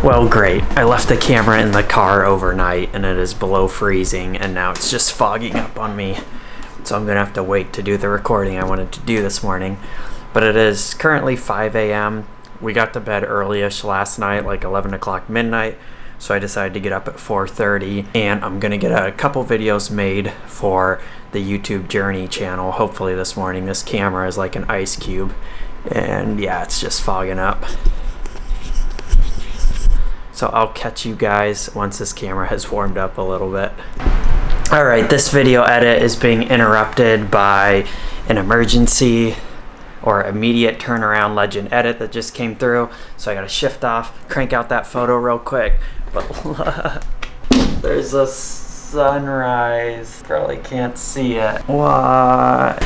Well, great. I left the camera in the car overnight and it is below freezing, and now it's just fogging up on me. So I'm gonna have to wait to do the recording I wanted to do this morning. But it is currently 5 a.m. We got to bed early-ish last night, like 11 o'clock midnight. So I decided to get up at 4:30, and I'm gonna get a couple videos made for the YouTube Journey channel, hopefully this morning. This camera is like an ice cube, and yeah, it's just fogging up. So I'll catch you guys once this camera has warmed up a little bit. Alright, this video edit is being interrupted by an emergency or immediate turnaround legend edit that just came through. So I gotta shift off, crank out that photo real quick. But look, there's a sunrise. Probably can't see it. What?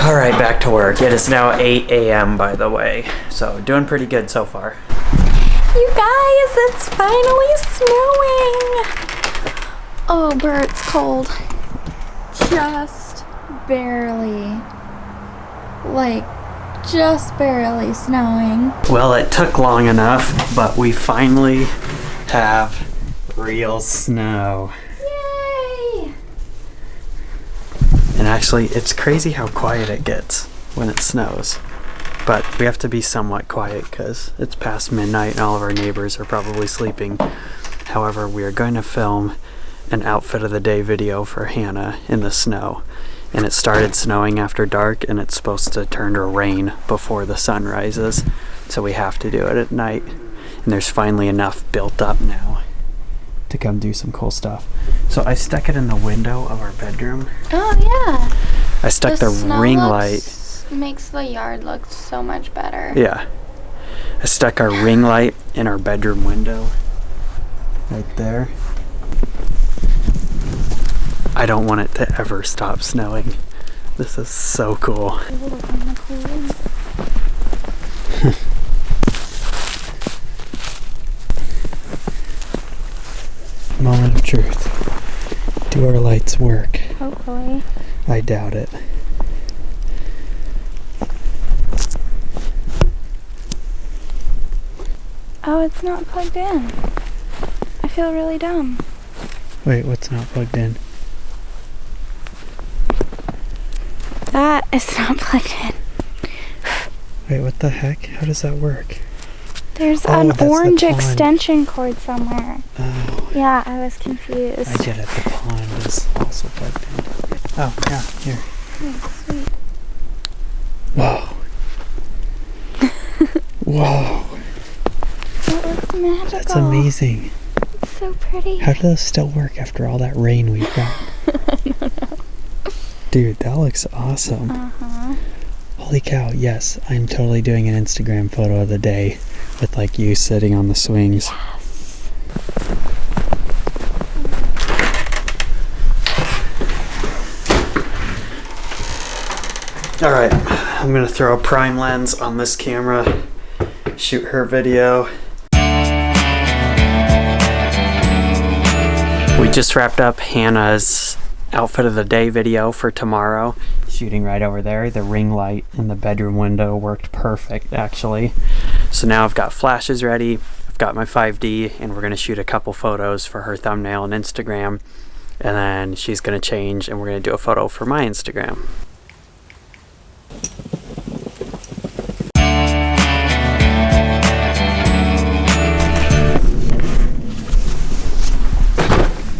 Alright, back to work. It is now 8 a.m. by the way. So doing pretty good so far. You guys, it's finally snowing! Oh, Bert's cold. Just barely. Like, just barely snowing. Well, it took long enough, but we finally have real snow. Yay! And actually, it's crazy how quiet it gets when it snows. But we have to be somewhat quiet because it's past midnight and all of our neighbors are probably sleeping. However, we are going to film an outfit of the day video for Hannah in the snow. And it started snowing after dark, and it's supposed to turn to rain before the sun rises. So we have to do it at night. And there's finally enough built up now to come do some cool stuff. So I stuck it in the window of our bedroom. Oh, yeah. I stuck the ring light. Makes the yard look so much better. Yeah. I stuck our ring light in our bedroom window. Right there. I don't want it to ever stop snowing. This is so cool. Moment of truth. Do our lights work? Hopefully. I doubt it. Oh, it's not plugged in. I feel really dumb. Wait, what's not plugged in? That is not plugged in. Wait, what the heck? How does that work? There's Oh, an that's the orange pond. extension cord somewhere. Oh, Yeah, I was confused. I get it. The pond is also plugged in. Oh, yeah, here. Oh, sweet. Whoa. Whoa. It looks magical. That's amazing. It's so pretty. How does this still work after all that rain we've got? I don't know. Dude, that looks awesome. Uh-huh. Holy cow, yes. I'm totally doing an Instagram photo of the day with like you sitting on the swings. Yes. Alright, I'm gonna throw a prime lens on this camera, shoot her video. We just wrapped up Hannah's outfit of the day video for tomorrow. Shooting right over there. The ring light in the bedroom window worked perfect actually. So now I've got flashes ready, I've got my 5D, and we're gonna shoot a couple photos for her thumbnail and Instagram. And then she's gonna change and we're gonna do a photo for my Instagram.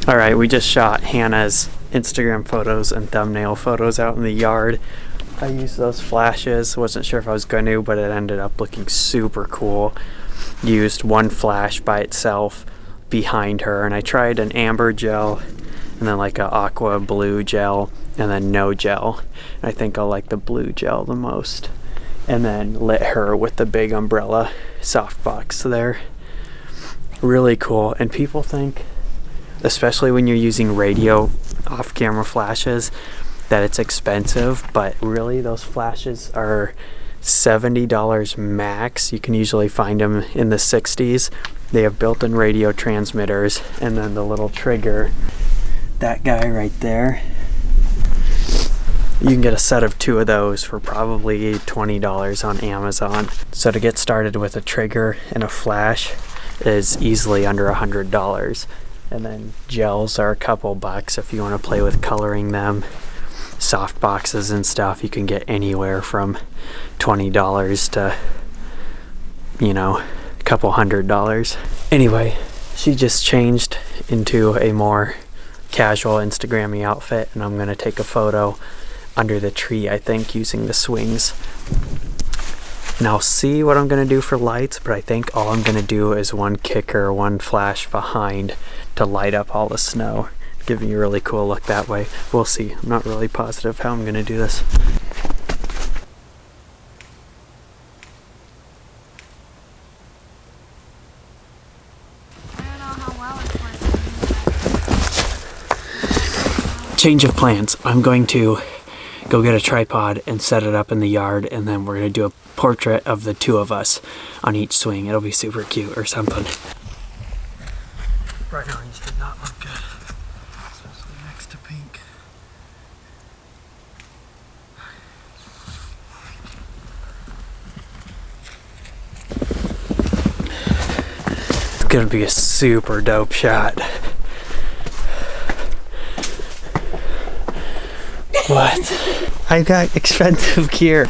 Alright, we just shot Hannah's Instagram photos and thumbnail photos out in the yard. I used those flashes, wasn't sure if I was going to, but it ended up looking super cool. Used one flash by itself behind her, and I tried an amber gel and then like a aqua blue gel and then no gel. I think I'll like the blue gel the most. And then lit her with the big umbrella softbox there. Really cool. And people think, especially when you're using radio off-camera flashes, that it's expensive, but really those flashes are $70 max. You can usually find them in the 60s. They have built-in radio transmitters, and then the little trigger, that guy right there, you can get a set of 2 of those for probably $20 on Amazon. So to get started with a trigger and a flash, is easily under $100. And then gels are a couple bucks if you want to play with coloring them. Soft boxes and stuff you can get anywhere from $20 to, you know, a couple $100. Anyway, she just changed into a more casual Instagrammy outfit, and I'm gonna take a photo under the tree, I think, using the swings. And I'll see what I'm gonna do for lights, but I think all I'm gonna do is one kicker, one flash behind to light up all the snow, giving you a really cool look that way. We'll see. I'm not really positive how I'm gonna do this. I don't know how well it's working. Change of plans. I'm going to go get a tripod and set it up in the yard, and then we're gonna do a portrait of the two of us on each swing. It'll be super cute or something. Bright orange did not look good, especially next to pink. It's gonna be a super dope shot. What? I've got expensive gear.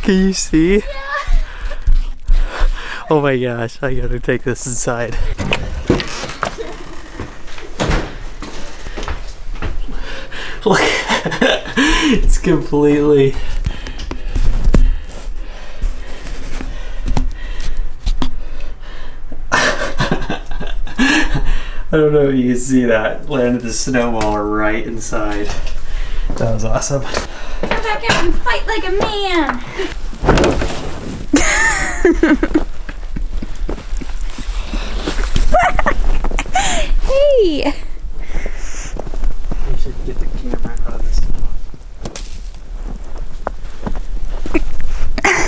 Can you see? Yeah. Oh my gosh, I gotta take this inside. Look, it's completely... I don't know if you can see that. Landed the snowball right inside. That was awesome. Come back out and fight like a man! Hey! We should get the camera out of the snow.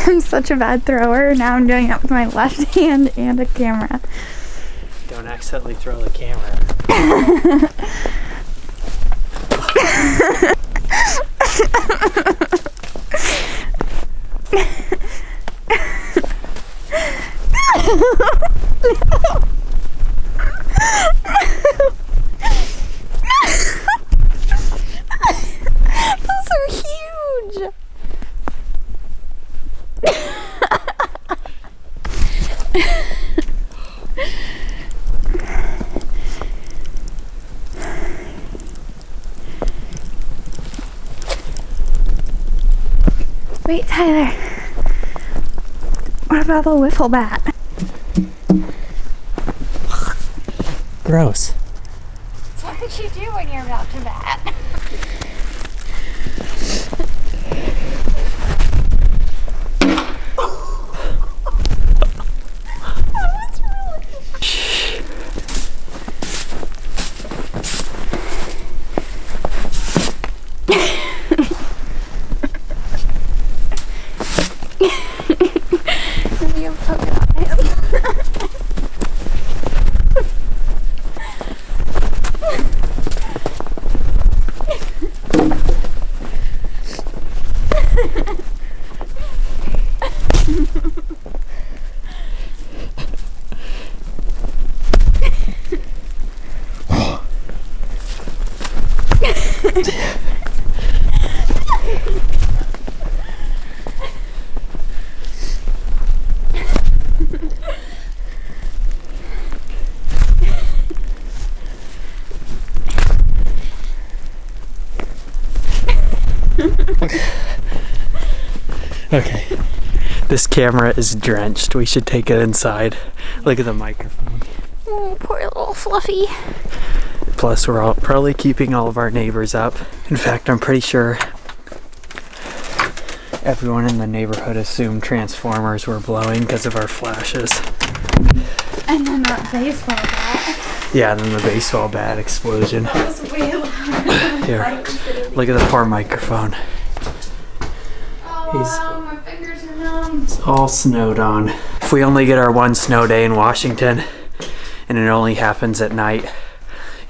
I'm such a bad thrower. Now I'm doing it with my left hand and a camera. Don't accidentally throw the camera. Those are huge. Wait, Tyler. What about the wiffle bat? Gross. That's what you do when you're about to bat. Maybe I'll poke it out my hand. Okay. This camera is drenched. We should take it inside. Look at the microphone. Oh, poor little Fluffy. Plus, we're probably keeping all of our neighbors up. In fact, I'm pretty sure everyone in the neighborhood assumed transformers were blowing because of our flashes. And then that baseball bat. Yeah, and then the baseball bat explosion. That was way loud. Here, look at the poor microphone. Oh, He's- my fingers are numb. It's all snowed on. If we only get our one snow day in Washington, and it only happens at night,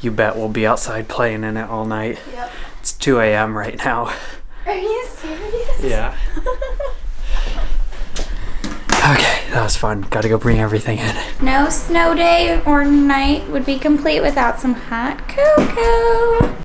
you bet we'll be outside playing in it all night. Yep. It's 2 a.m. right now. Are you serious? Yeah. Okay, that was fun. Gotta go bring everything in. No snow day or night would be complete without some hot cocoa.